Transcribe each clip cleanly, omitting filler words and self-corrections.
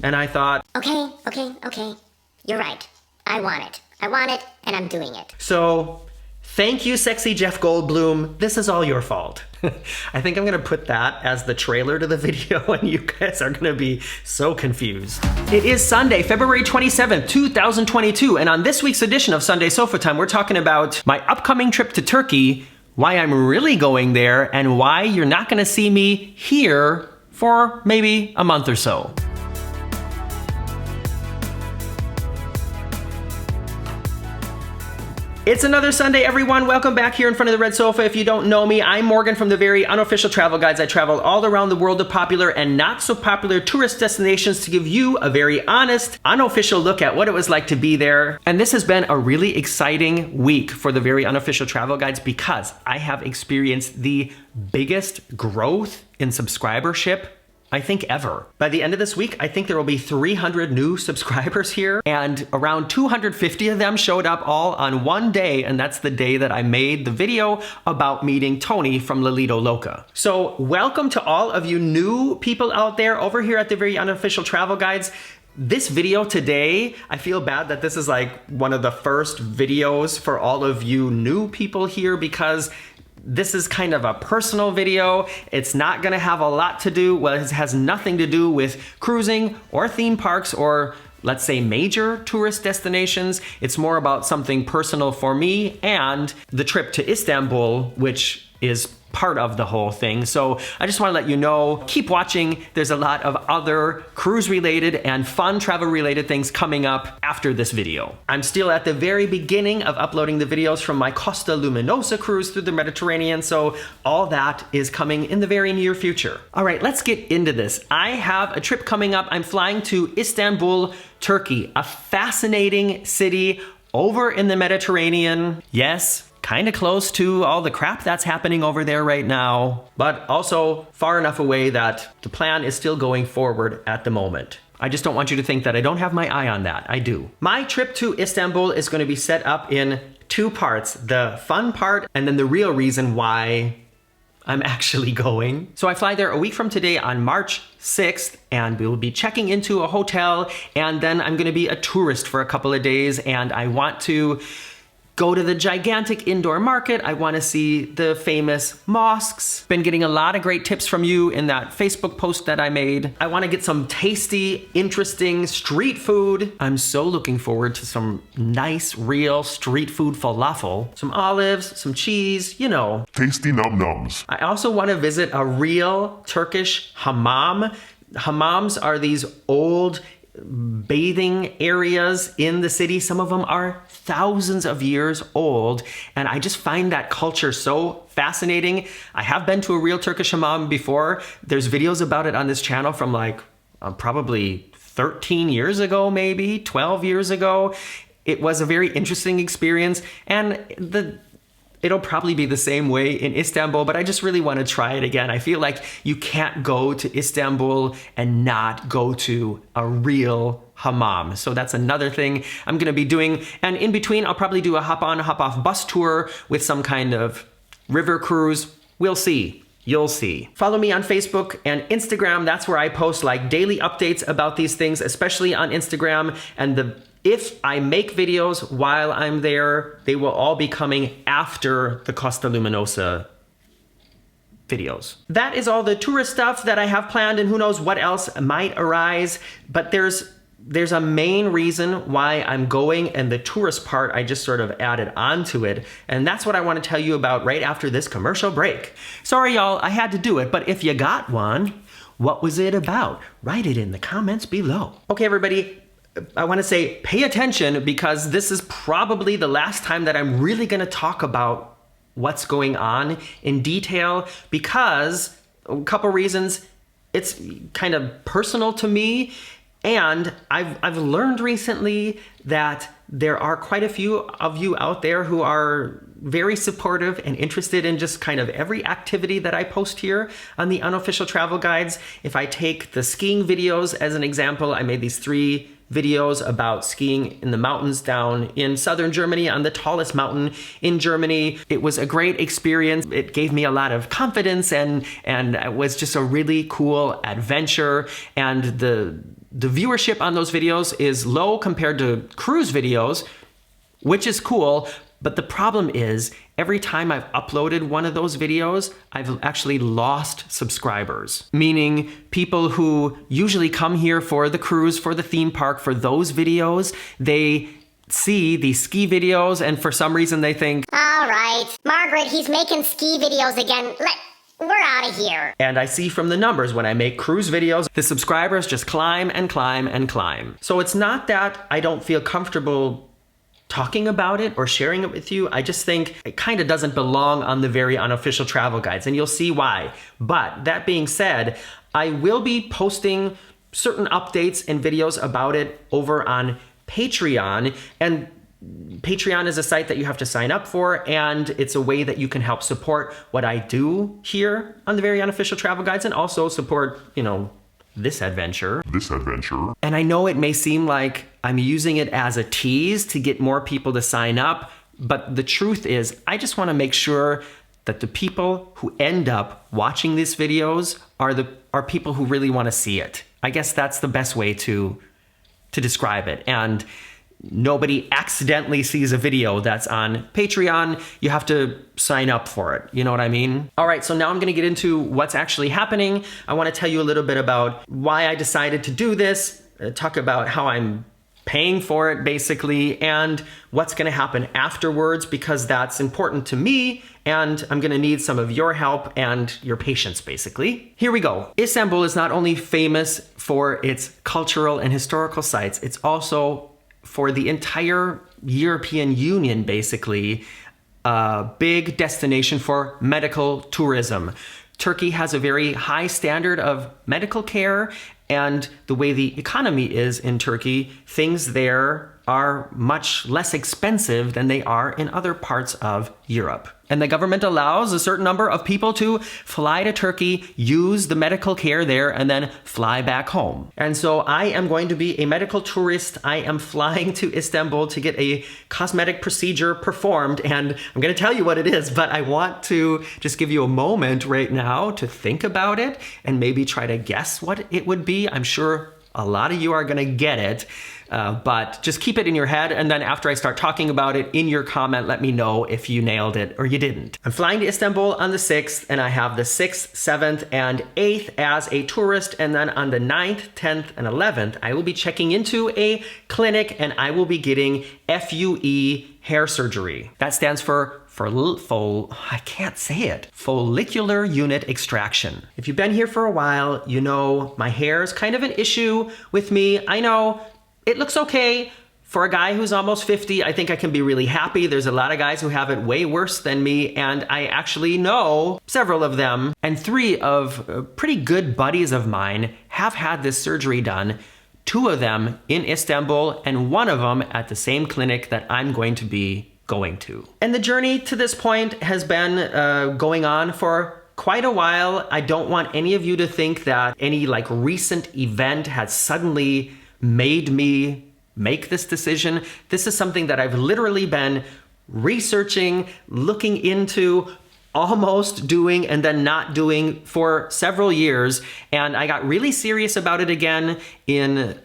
And I thought, Okay. You're right. I want it, and I'm doing it. so thank you, sexy Jeff Goldblum. This is all your fault. I think I'm gonna put that as the trailer to the video and you guys are gonna be so confused. It is Sunday, February 27th, 2022, and on this week's edition of Sunday Sofa Time, we're talking about my upcoming trip to Turkey, why I'm really going there, and why you're not gonna see me here for maybe a month or so. It's another Sunday, everyone. Welcome back here in front of the red sofa. If you don't know me, I'm Morgan from the very unofficial travel guides. I travel all around the world to popular and not so popular tourist destinations to give you a very honest, unofficial look at what it was like to be there. And this has been a really exciting week for the very unofficial travel guides because I have experienced the biggest growth in subscribership I think ever. By the end of this week, I think there will be 300 new subscribers here, and around 250 of them showed up all on one day, and that's the day that I made the video about meeting Tony from Lolito Loca. So welcome to all of you new people out there over here at the very unofficial travel guides. This video today, I feel bad that this is like one of the first videos for all of you new people here because this is kind of a personal video. It's not gonna have a lot to do, well, it has nothing to do with cruising or theme parks or let's say major tourist destinations. It's more about something personal for me and the trip to Istanbul, which is part of the whole thing. So I just want to let you know, keep watching. There's a lot of other cruise related and fun travel related things coming up after this video. I'm still at the very beginning of uploading the videos from my Costa Luminosa cruise through the Mediterranean, so all that is coming in the very near future. All right, let's get into this. I have a trip coming up. I'm flying to Istanbul, Turkey, a fascinating city over in the Mediterranean. Yes, kind of close to all the crap that's happening over there right now, but also far enough away that the plan is still going forward at the moment. I just don't want you to think that I don't have my eye on that. I do. My trip to Istanbul is going to be set up in two parts, the fun part and then the real reason why I'm actually going. So I fly there a week from today on March 6th, and we'll be checking into a hotel, and then I'm gonna be a tourist for a couple of days, and I want to go to the gigantic indoor market. I want to see the famous mosques. Been getting a lot of great tips from you in that Facebook post that I made. I want to get some tasty, interesting street food. I'm so looking forward to some nice, real street food falafel. Some olives, some cheese, you know. Tasty num-nums. I also want to visit a real Turkish hammam. Hammams are these old bathing areas in the city. Some of them are thousands of years old, and I just find that culture so fascinating. I have been to a real Turkish hammam before. There's videos about it on this channel from like probably 13 years ago, maybe 12 years ago. It was a very interesting experience, and it'll probably be the same way in Istanbul, but I just really want to try it again. I feel like you can't go to Istanbul and not go to a real hammam. So that's another thing I'm going to be doing. And in between, I'll probably do a hop-on, hop-off bus tour with some kind of river cruise. We'll see. You'll see. Follow me on Facebook and Instagram. That's where I post like daily updates about these things, especially on Instagram. And if I make videos while I'm there, they will all be coming after the Costa Luminosa videos. That is all the tourist stuff that I have planned, and who knows what else might arise. But there's a main reason why I'm going, and the tourist part I just sort of added onto it, and that's what I want to tell you about right after this commercial break. Sorry y'all, I had to do it, but if you got one, what was it about? Write it in the comments below. Okay everybody, I want to say pay attention because this is probably the last time that I'm really going to talk about what's going on in detail, because a couple reasons. It's kind of personal to me, and I've learned recently that there are quite a few of you out there who are very supportive and interested in just kind of every activity that I post here on the unofficial travel guides. If I take the skiing videos as an example, I made these 3 videos about skiing in the mountains down in southern Germany on the tallest mountain in Germany. It was a great experience. It gave me a lot of confidence and it was just a really cool adventure. And the viewership on those videos is low compared to cruise videos, which is cool. But the problem is, every time I've uploaded one of those videos, I've actually lost subscribers. Meaning people who usually come here for the cruise, for the theme park, for those videos, they see these ski videos and for some reason they think, all right, Margaret, he's making ski videos again. We're out of here. And I see from the numbers when I make cruise videos, the subscribers just climb and climb and climb. So it's not that I don't feel comfortable talking about it or sharing it with you. I just think it kind of doesn't belong on the very unofficial travel guides, and you'll see why. But that being said, I will be posting certain updates and videos about it over on Patreon, and Patreon is a site that you have to sign up for, and it's a way that you can help support what I do here on the very unofficial travel guides and also support, this adventure. And I know it may seem like I'm using it as a tease to get more people to sign up, but the truth is I just want to make sure that the people who end up watching these videos are people who really want to see it. I guess that's the best way to describe it. And nobody accidentally sees a video that's on Patreon. You have to sign up for it. You know what I mean? All right, so now I'm gonna get into what's actually happening. I wanna tell you a little bit about why I decided to do this, talk about how I'm paying for it basically, and what's gonna happen afterwards, because that's important to me, and I'm gonna need some of your help and your patience basically. Here we go. Istanbul is not only famous for its cultural and historical sites, it's also for the entire European Union, basically, a big destination for medical tourism. Turkey has a very high standard of medical care, and the way the economy is in Turkey, things there are much less expensive than they are in other parts of Europe. And the government allows a certain number of people to fly to Turkey, use the medical care there, and then fly back home. And so I am going to be a medical tourist. I am flying to Istanbul to get a cosmetic procedure performed, and I'm going to tell you what it is, but I want to just give you a moment right now to think about it and maybe try to guess what it would be. I'm sure a lot of you are going to get it. But just keep it in your head, and then after I start talking about it in your comment, let me know if you nailed it or you didn't. I'm flying to Istanbul on the 6th, and I have the 6th, 7th, and 8th as a tourist, and then on the 9th, 10th, and 11th, I will be checking into a clinic, and I will be getting FUE hair surgery. That stands for I can't say it. Follicular unit extraction. If you've been here for a while, you know my hair is kind of an issue with me. I know it looks okay. For a guy who's almost 50, I think I can be really happy. There's a lot of guys who have it way worse than me, and I actually know several of them. And 3 of pretty good buddies of mine have had this surgery done. 2 of them in Istanbul, and 1 of them at the same clinic that I'm going to be going to. And the journey to this point has been going on for quite a while. I don't want any of you to think that any recent event has suddenly made me make this decision. This is something that I've literally been researching, looking into, almost doing, and then not doing for several years. And I got really serious about it again in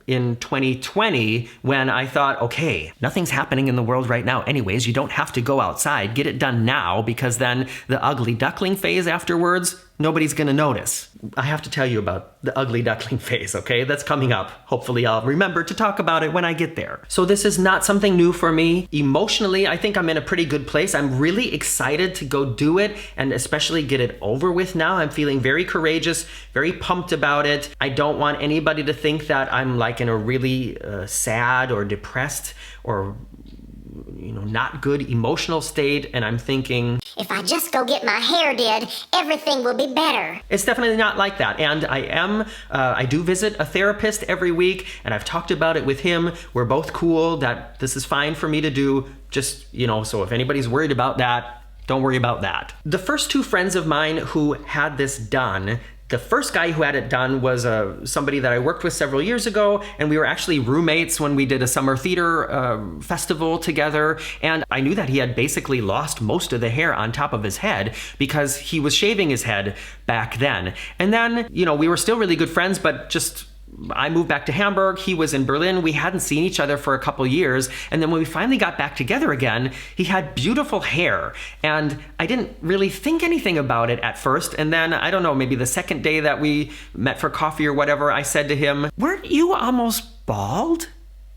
2020 when I thought, okay, nothing's happening in the world right now anyways. You don't have to go outside. Get it done now, because then the ugly duckling phase afterwards, nobody's gonna notice. I have to tell you about the ugly duckling phase, okay? That's coming up. Hopefully I'll remember to talk about it when I get there. So this is not something new for me. Emotionally, I think I'm in a pretty good place. I'm really excited to go do it, and especially get it over with now. I'm feeling very courageous, very pumped about it. I don't want anybody to think that I'm in a really sad or depressed or not good emotional state, and I'm thinking, if I just go get my hair did, everything will be better. It's definitely not like that. And I do visit a therapist every week, and I've talked about it with him. We're both cool that this is fine for me to do. Just, so if anybody's worried about that, don't worry about that. The first 2 friends of mine who had this done, the first guy who had it done was somebody that I worked with several years ago, and we were actually roommates when we did a summer theater festival together, and I knew that he had basically lost most of the hair on top of his head because he was shaving his head back then. And then, we were still really good friends, but just I moved back to Hamburg. He was in Berlin. We hadn't seen each other for a couple years. And then when we finally got back together again, he had beautiful hair. And I didn't really think anything about it at first. And then, I don't know, maybe the second day that we met for coffee or whatever, I said to him, "Weren't you almost bald?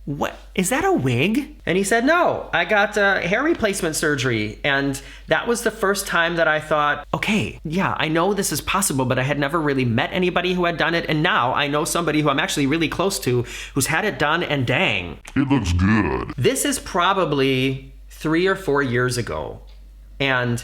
What, is that a wig?" And he said, "No, I got hair replacement surgery." And that was the first time that I thought, okay, yeah, I know this is possible, but I had never really met anybody who had done it. And now I know somebody who I'm actually really close to who's had it done, and dang, it looks good. This is probably 3 or 4 years ago. And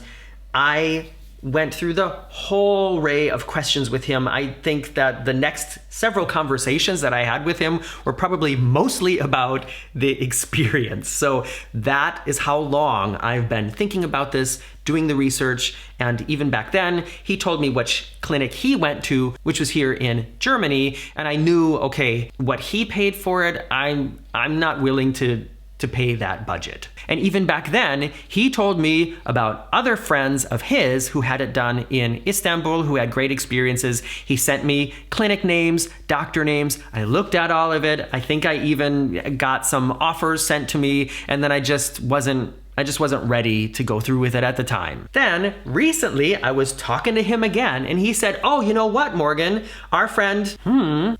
I went through the whole array of questions with him. I think that the next several conversations that I had with him were probably mostly about the experience. So that is how long I've been thinking about this, doing the research. And even back then, he told me which clinic he went to, which was here in Germany. And I knew, okay, what he paid for it, I'm not willing to pay that budget. And even back then, he told me about other friends of his who had it done in Istanbul, who had great experiences. He sent me clinic names, doctor names. I looked at all of it. I think I even got some offers sent to me, and then I just wasn't ready to go through with it at the time. Then recently I was talking to him again, and he said, "Oh, you know what, Morgan? Our friend,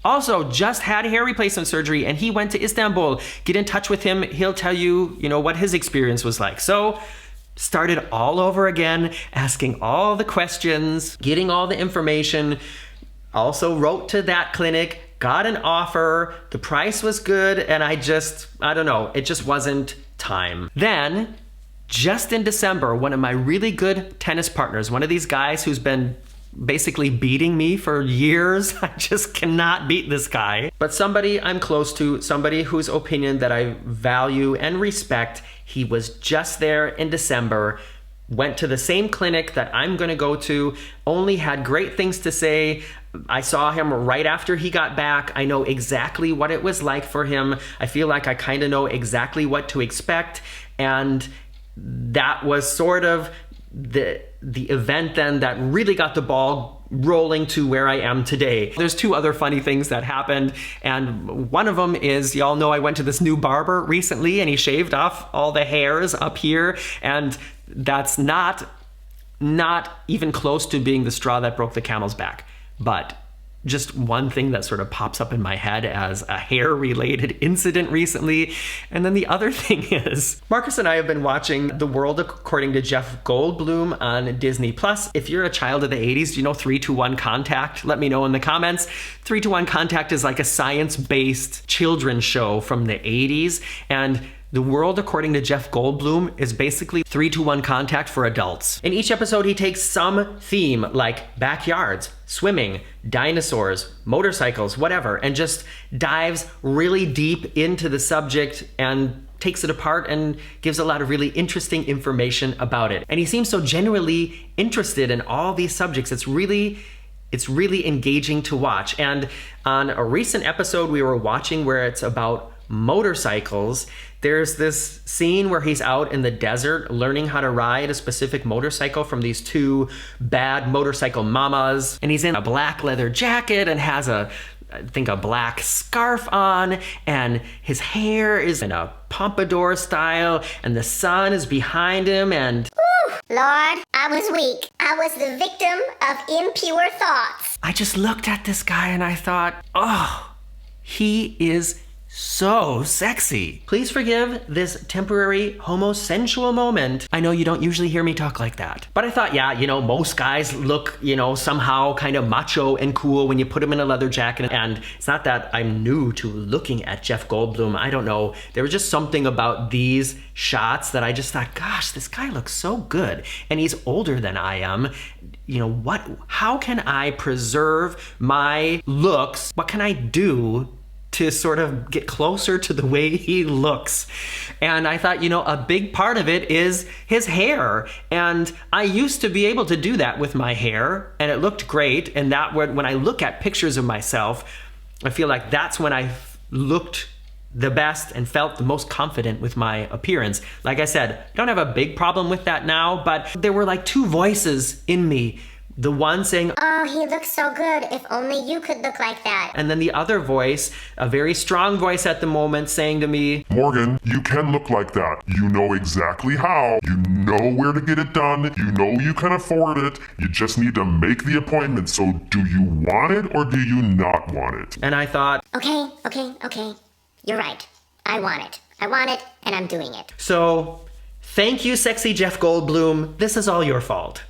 also just had hair replacement surgery, and he went to Istanbul. Get in touch with him. He'll tell you, what his experience was like." So started all over again, asking all the questions, getting all the information. Also wrote to that clinic, got an offer. The price was good, and I don't know, it just wasn't time. Then, just in December, one of my really good tennis partners, one of these guys who's been basically beating me for years, I just cannot beat this guy, but somebody I'm close to, somebody whose opinion that I value and respect, he was just there in December, went to the same clinic that I'm gonna go to, only had great things to say. I saw him right after he got back. I know exactly what it was like for him. I feel like I kind of know exactly what to expect. And that was sort of the event then that really got the ball rolling to where I am today. There's 2 other funny things that happened, and one of them is, y'all know I went to this new barber recently, and he shaved off all the hairs up here, and that's not even close to being the straw that broke the camel's back. But just one thing that sort of pops up in my head as a hair-related incident recently. And then the other thing is, Marcus and I have been watching The World According to Jeff Goldblum on Disney+. If you're a child of the 80s, do you know 3-2-1 Contact? Let me know in the comments. 3-2-1 Contact is like a science-based children's show from the 80s. And The World According to Jeff Goldblum is basically 3-2-1 Contact for adults. In each episode, he takes some theme like backyards, swimming, dinosaurs, motorcycles, whatever, and just dives really deep into the subject and takes it apart and gives a lot of really interesting information about it. And he seems so genuinely interested in all these subjects. It's really engaging to watch. And on a recent episode we were watching where it's about motorcycles, there's this scene where he's out in the desert learning how to ride a specific motorcycle from these 2 bad motorcycle mamas. And he's in a black leather jacket and has I think a black scarf on, and his hair is in a pompadour style, and the sun is behind him, and Lord, I was weak. I was the victim of impure thoughts. I just looked at this guy and I thought, oh, he is so sexy. Please forgive this temporary homosensual moment. I know you don't usually hear me talk like that, but I thought, yeah, most guys look, somehow kind of macho and cool when you put them in a leather jacket. And it's not that I'm new to looking at Jeff Goldblum. I don't know. There was just something about these shots that I just thought, gosh, this guy looks so good. And he's older than I am. How can I preserve my looks? What can I do to sort of get closer to the way he looks? And I thought, a big part of it is his hair. And I used to be able to do that with my hair, and it looked great. And that when I look at pictures of myself, I feel like that's when I looked the best and felt the most confident with my appearance. Like I said, I don't have a big problem with that now, but there were like 2 voices in me The one saying, Oh, he looks so good. If only you could look like that. and then the other voice, a very strong voice at the moment, saying to me, Morgan, you can look like that. You know exactly how. You know where to get it done. You know you can afford it. You just need to make the appointment. So do you want it or do you not want it? and I thought, Okay. You're right. I want it, and I'm doing it. so thank you, sexy Jeff Goldblum. This is all your fault.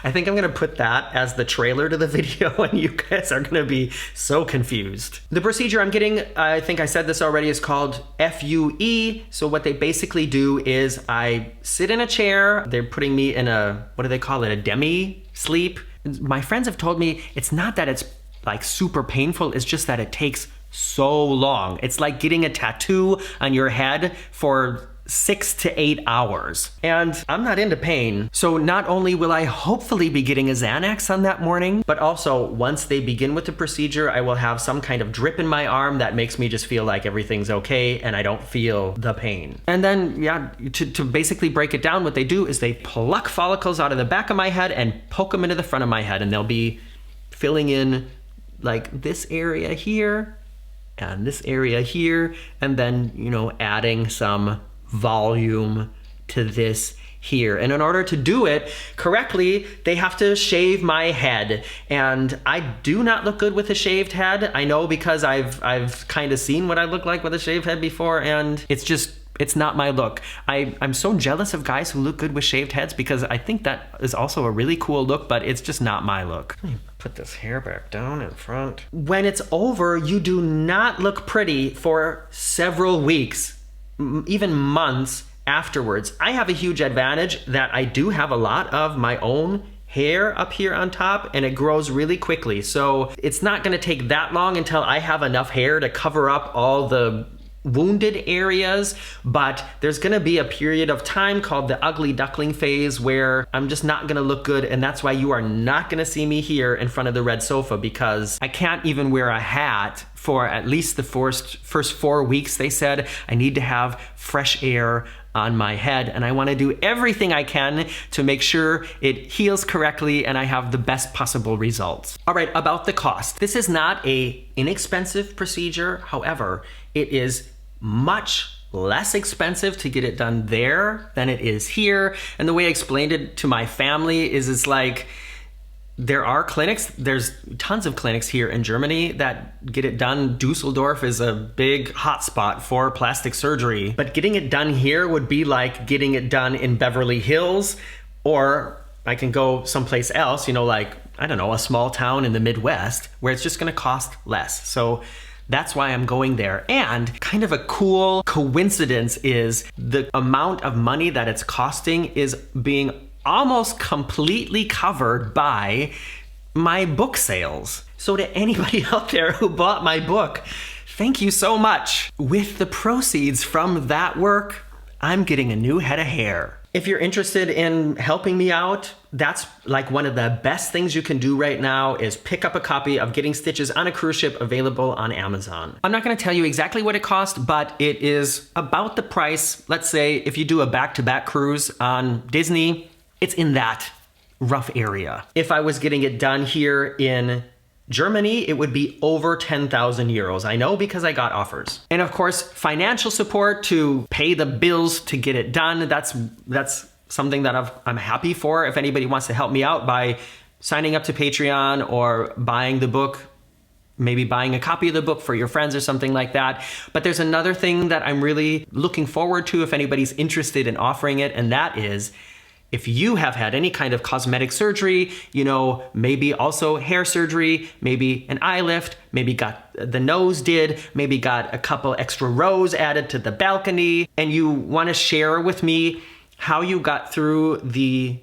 I think I'm going to put that as the trailer to the video, and you guys are going to be so confused. The procedure I'm getting, I think I said this already, is called FUE. So what they basically do is I sit in a chair. They're putting me in a, what do they call it, a demi sleep. My friends have told me it's not that it's like super painful. It's just that it takes so long. It's like getting a tattoo on your head for 6 to 8 hours. And I'm not into pain. So not only will I hopefully be getting a Xanax on that morning, but also once they begin with the procedure, I will have some kind of drip in my arm that makes me just feel like everything's okay and I don't feel the pain. And then, yeah, to basically break it down, what they do is they pluck follicles out of the back of my head and poke them into the front of my head, and they'll be filling in like this area here and this area here, and then, you know, adding some volume to this here. And in order to do it correctly, they have to shave my head. And I do not look good with a shaved head. I know because I've kind of seen what I look like with a shaved head before, and it's not my look. I'm so jealous of guys who look good with shaved heads because I think that is also a really cool look, but it's just not my look. Let me put this hair back down in front. When it's over, you do not look pretty for several weeks, even months afterwards. I have a huge advantage that I do have a lot of my own hair up here on top, and it grows really quickly. So it's not gonna take that long until I have enough hair to cover up all the wounded areas, but there's gonna be a period of time called the ugly duckling phase where I'm just not gonna look good, and that's why you are not gonna see me here in front of the red sofa, because I can't even wear a hat for at least the first 4 weeks. They said I need to have fresh air on my head, and I want to do everything I can to make sure it heals correctly and I have the best possible results. All right, about the cost. This is not an inexpensive procedure. However, it is much less expensive to get it done there than it is here. And the way I explained it to my family is it's like, there are clinics, there's tons of clinics here in Germany that get it done. Dusseldorf is a big hotspot for plastic surgery, but getting it done here would be like getting it done in Beverly Hills, or I can go someplace else, you know, like, I don't know, a small town in the Midwest where it's just gonna cost less. So that's why I'm going there. And kind of a cool coincidence is the amount of money that it's costing is being almost completely covered by my book sales. So to anybody out there who bought my book, thank you so much. With the proceeds from that work, I'm getting a new head of hair. If you're interested in helping me out, that's like one of the best things you can do right now is pick up a copy of Getting Stitches on a Cruise Ship, available on Amazon. I'm not gonna tell you exactly what it costs, but it is about the price. Let's say if you do a back-to-back cruise on Disney, it's in that rough area. If I was getting it done here in Germany, it would be over 10,000 euros. I know because I got offers. And of course, financial support to pay the bills to get it done. That's something that I'm happy for. If anybody wants to help me out by signing up to Patreon or buying the book, maybe buying a copy of the book for your friends or something like that. But there's another thing that I'm really looking forward to if anybody's interested in offering it, and that is, if you have had any kind of cosmetic surgery, you know, maybe also hair surgery, maybe an eye lift, maybe got the nose did, maybe got a couple extra rows added to the balcony, and you want to share with me how you got through the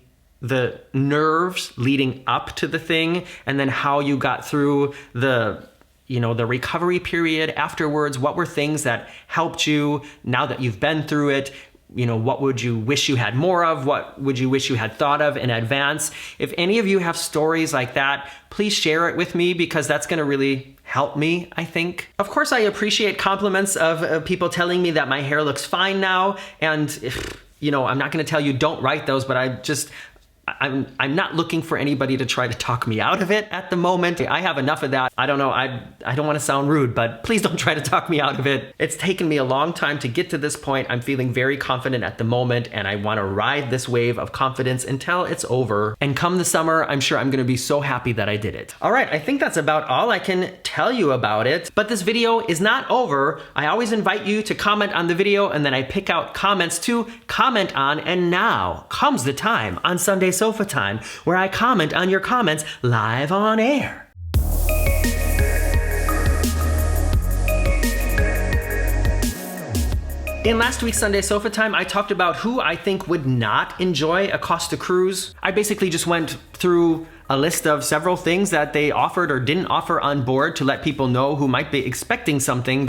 nerves leading up to the thing, and then how you got through the recovery period afterwards. What were things that helped you now that you've been through it? You know, what would you wish you had more of? What would you wish you had thought of in advance? If any of you have stories like that, please share it with me, because that's gonna really help me, I think. Of course, I appreciate compliments of people telling me that my hair looks fine now. And, you know, I'm not gonna tell you don't write those, but I'm not looking for anybody to try to talk me out of it at the moment. I have enough of that. I don't know, I don't want to sound rude, but please don't try to talk me out of it. It's taken me a long time to get to this point. I'm feeling very confident at the moment, and I want to ride this wave of confidence until it's over. And come the summer, I'm sure I'm going to be so happy that I did it. All right, I think that's about all I can tell you about it. But this video is not over. I always invite you to comment on the video, and then I pick out comments to comment on. And now comes the time on Sunday Sofa Time where I comment on your comments live on air. In last week's Sunday Sofa Time, I talked about who I think would not enjoy a Costa cruise. I basically just went through a list of several things that they offered or didn't offer on board to let people know who might be expecting something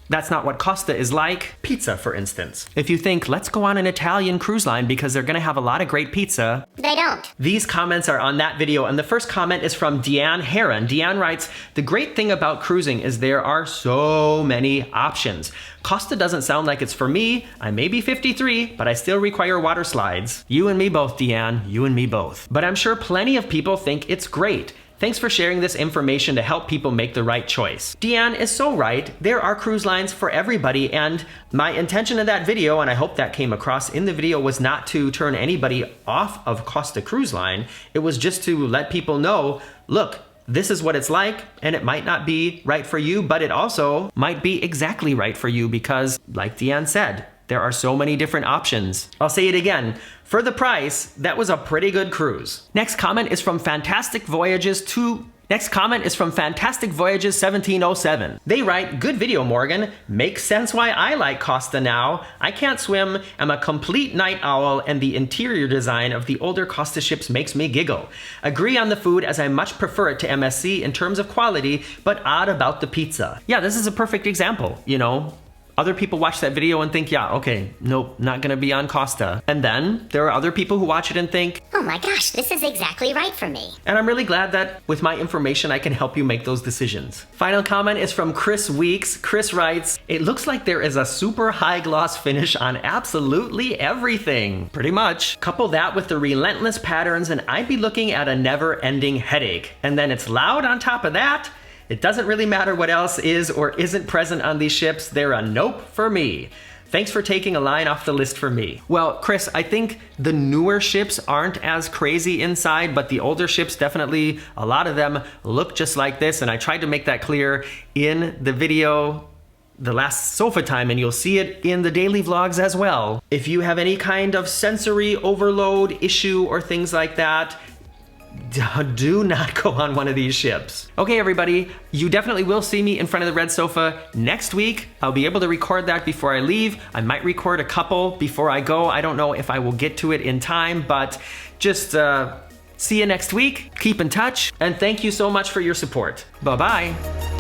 that's not what Costa is like. Pizza, for instance. If you think, let's go on an Italian cruise line because they're gonna have a lot of great pizza. They don't. These comments are on that video, and the first comment is from Deanne Heron. Deanne writes, the great thing about cruising is there are so many options. Costa doesn't sound like it's for me. I may be 53, but I still require water slides. You and me both, Deanne, you and me both. But I'm sure plenty of people think it's great. Thanks for sharing this information to help people make the right choice. Deanne is so right. There are cruise lines for everybody, and my intention in that video, and I hope that came across in the video, was not to turn anybody off of Costa Cruise Line. It was just to let people know, look, this is what it's like, and it might not be right for you, but it also might be exactly right for you because, like Deanne said, there are so many different options. I'll say it again. For the price, that was a pretty good cruise. Next comment is from Fantastic Voyages 1707. They write, good video, Morgan. Makes sense why I like Costa now. I can't swim, am a complete night owl, and the interior design of the older Costa ships makes me giggle. Agree on the food as I much prefer it to MSC in terms of quality, but odd about the pizza. Yeah, this is a perfect example, you know. Other people watch that video and think, yeah, okay, nope, not gonna be on Costa. And then there are other people who watch it and think, oh my gosh, this is exactly right for me. and I'm really glad that with my information, I can help you make those decisions. Final comment is from Chris Weeks. Chris writes, it looks like there is a super high gloss finish on absolutely everything. Pretty much. Couple that with the relentless patterns and I'd be looking at a never ending headache. And then it's loud on top of that. It doesn't really matter what else is or isn't present on these ships. They're a nope for me. Thanks for taking a line off the list for me. Well, Chris, I think the newer ships aren't as crazy inside, but the older ships definitely, a lot of them look just like this. And I tried to make that clear in the video, the last Sofa Time, and you'll see it in the daily vlogs as well. If you have any kind of sensory overload issue or things like that, do not go on one of these ships. Okay, everybody, you definitely will see me in front of the red sofa next week. I'll be able to record that before I leave. I might record a couple before I go. I don't know if I will get to it in time, but just see you next week. Keep in touch, and thank you so much for your support. Bye-bye.